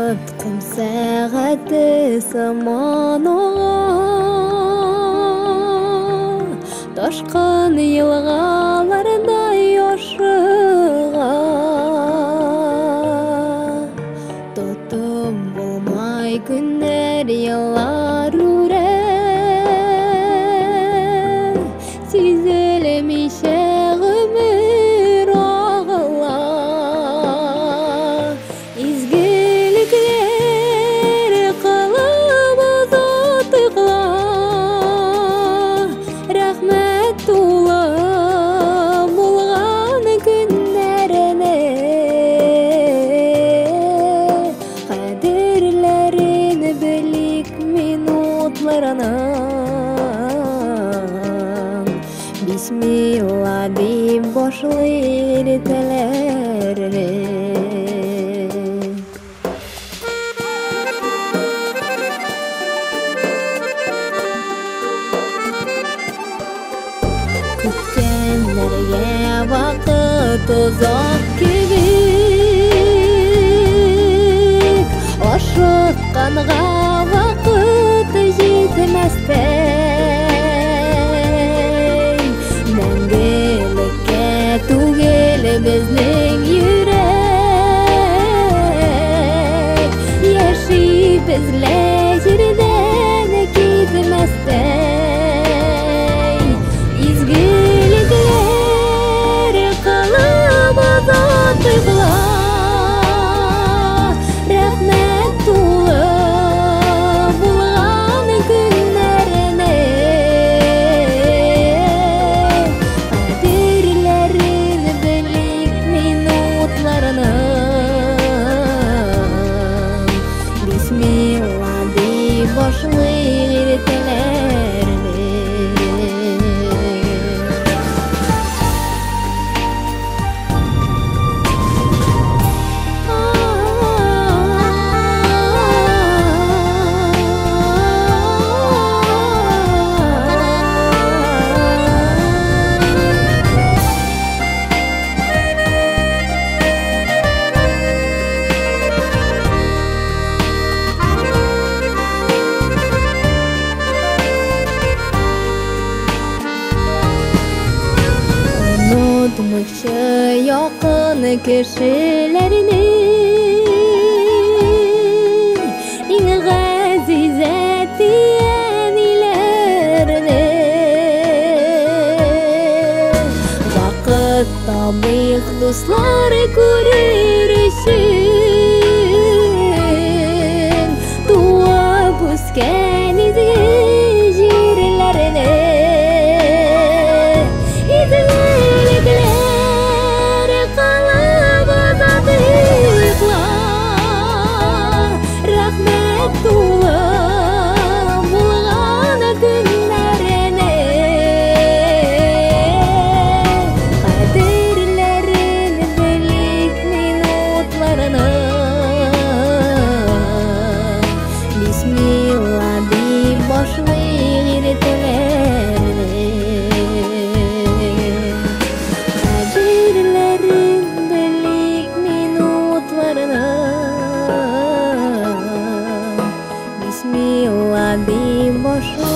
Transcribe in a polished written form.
Вакыт кум сәгате сыман оға, ташкан елгалардай ошыға. Тотым болмай күннәр, еллар үрә, сизелмичә гомер агыла. Изгелектер кылып озатыгла, рәхмәт тулы булган көннәренә. Кадерләрен белик минутларынан, бисмилла дип башлый иртәләрне. Күткәннәргә вакыт озак кебек, ашыкканга вакыт җитмәстәй. Мәңгелеккә түгел безнең йөрәк, яшибез җирдән китмәстәй. Изгелектер кылып озатыгла, рәхмәт тулы булган көннәренә. Кадерләрен белик минутларынан, бисмилла дип башлый иртәләрне. Unutмыйчы якын кешеләрне, иң газиз әтиләрне. Вакыт табыйк дуслар күрер өчен, туып үскән изге җирләрне. Изгелектер кылып озатыгла, рәхмәт тулы булган көннәренә. Кадерләрен белик минутларынан, бисмилла дип башлый иртәләрне. Кадерләрен белик минутларынан, бисмилла дип башлый